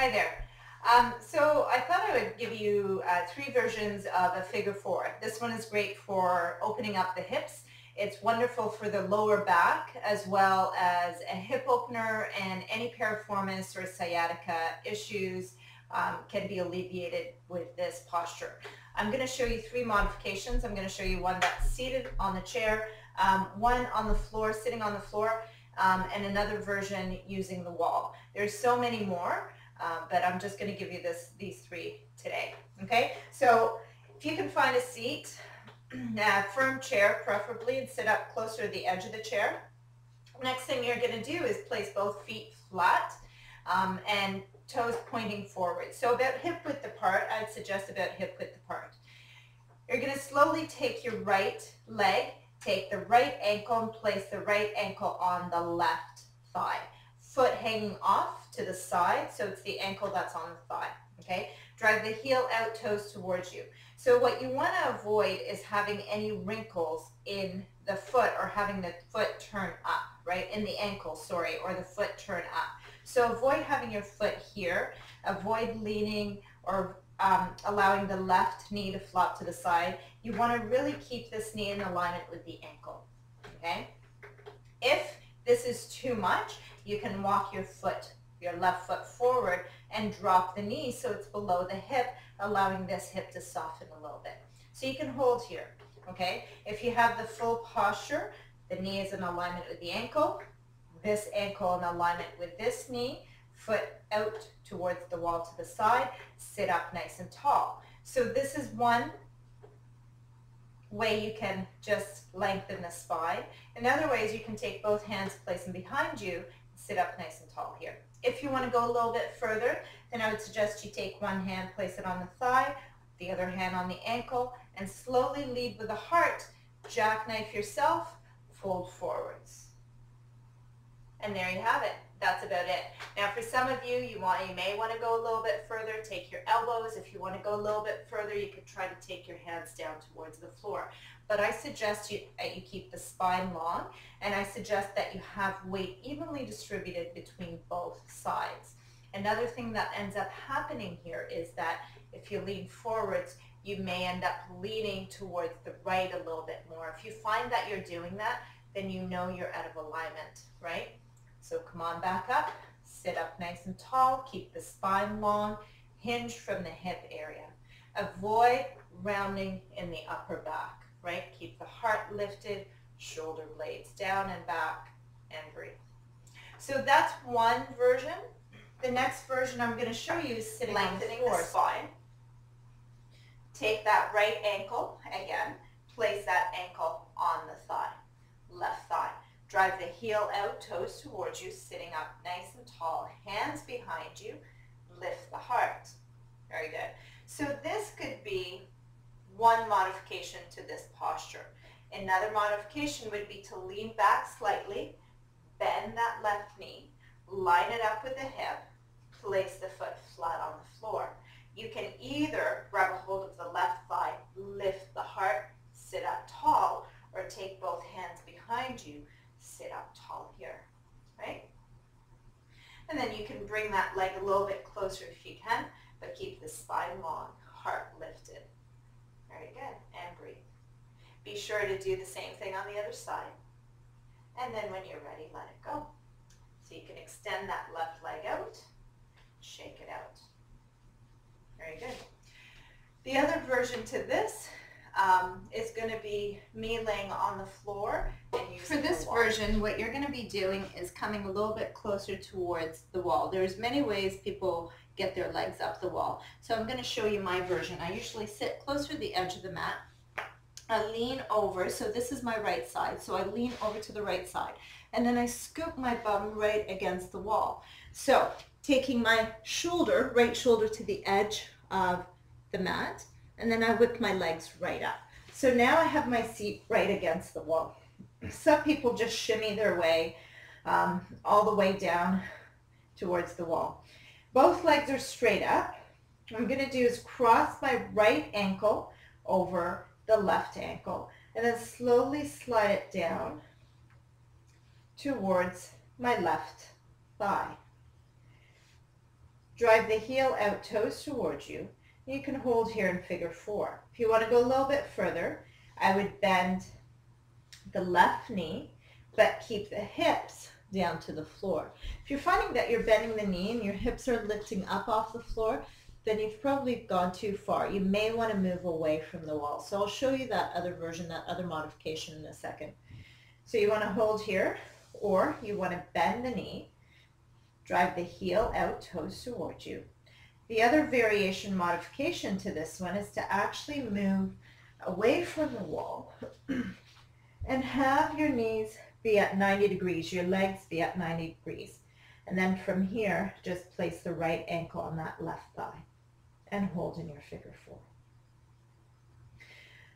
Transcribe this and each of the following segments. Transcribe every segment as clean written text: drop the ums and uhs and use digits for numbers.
Hi there. So I thought I would give you three versions of a figure four. This one is great for opening up the hips. It's wonderful for the lower back as well as a hip opener, and any piriformis or sciatica issues can be alleviated with this posture. I'm going to show you three modifications. I'm going to show you one that's seated on the chair, one on the floor, sitting on the floor, and another version using the wall. There's so many more. But I'm just going to give you these three today. Okay, so if you can find a seat, a firm chair preferably, and sit up closer to the edge of the chair. Next thing you're going to do is place both feet flat and toes pointing forward. So about hip width apart. I'd suggest about hip width apart. You're going to slowly take your right leg, take the right ankle, and place the right ankle on the left thigh. Foot hanging off to the side, so it's the ankle that's on the thigh, okay? Drive the heel out, toes towards you. So what you want to avoid is having any wrinkles in the foot or having the foot turn up, right? In the ankle, sorry, or the foot turn up. So avoid having your foot here. Avoid leaning or allowing the left knee to flop to the side. You want to really keep this knee in alignment with the ankle, okay? If this is too much, you can walk your left foot forward and drop the knee so it's below the hip, allowing this hip to soften a little bit. So you can hold here, okay? If you have the full posture, the knee is in alignment with the ankle, this ankle in alignment with this knee, foot out towards the wall to the side, sit up nice and tall. So this is one way you can just lengthen the spine. Another way is you can take both hands, place them behind you, sit up nice and tall here. If you want to go a little bit further, then I would suggest you take one hand, place it on the thigh, the other hand on the ankle, and slowly lead with the heart, jackknife yourself, fold forwards. And there you have it. That's about it. Now for some of you, you may want to go a little bit further, take your elbows. If you want to go a little bit further, you could try to take your hands down towards the floor. But I suggest you keep the spine long, and I suggest that you have weight evenly distributed between both sides. Another thing that ends up happening here is that if you lean forwards, you may end up leaning towards the right a little bit more. If you find that you're doing that, then you know you're out of alignment, right? So come on back up, sit up nice and tall, keep the spine long, hinge from the hip area. Avoid rounding in the upper back, right? Keep the heart lifted, shoulder blades down and back, and breathe. So that's one version. The next version I'm going to show you is sitting on the floor. The spine. Take that right ankle, again, place that ankle on the thigh, left thigh. Drive the heel out, toes towards you, sitting up nice and tall, hands behind you, lift the heart. Very good. So this could be one modification to this posture. Another modification would be to lean back slightly, bend that left knee, line it up with the hip, place the foot flat on the floor. You can either grab a hold of the left thigh, lift the heart, sit up tall, or take both hands behind you, sit up tall here, right? And then you can bring that leg a little bit closer if you can, but keep the spine long, heart lifted. Very good, and breathe. Be sure to do the same thing on the other side. And then when you're ready, let it go. So you can extend that left leg out, shake it out. Very good. The other version to this is going to be me laying on the floor and using the wall. For this version, what you're going to be doing is coming a little bit closer towards the wall. There's many ways people get their legs up the wall. So I'm going to show you my version. I usually sit closer to the edge of the mat. I lean over, so this is my right side, so I lean over to the right side. And then I scoop my bum right against the wall. So taking my shoulder, right shoulder to the edge of the mat, and then I whip my legs right up. So now I have my seat right against the wall. Some people just shimmy their way all the way down towards the wall. Both legs are straight up. What I'm going to do is cross my right ankle over the left ankle and then slowly slide it down towards my left thigh. Drive the heel out, toes towards you. You can hold here in figure 4. If you want to go a little bit further, I would bend the left knee, but keep the hips down to the floor. If you're finding that you're bending the knee and your hips are lifting up off the floor, then you've probably gone too far. You may want to move away from the wall. So I'll show you that other version, that other modification in a second. So you want to hold here, or you want to bend the knee, drive the heel out, toes towards you. The other variation modification to this one is to actually move away from the wall and have your knees be at 90 degrees, your legs be at 90 degrees. And then from here, just place the right ankle on that left thigh and hold in your figure 4.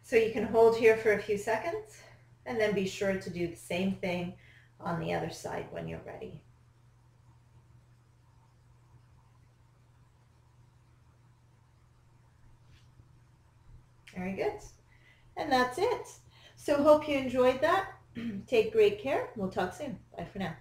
So you can hold here for a few seconds and then be sure to do the same thing on the other side when you're ready. Very good. And that's it. So hope you enjoyed that. Take great care. We'll talk soon. Bye for now.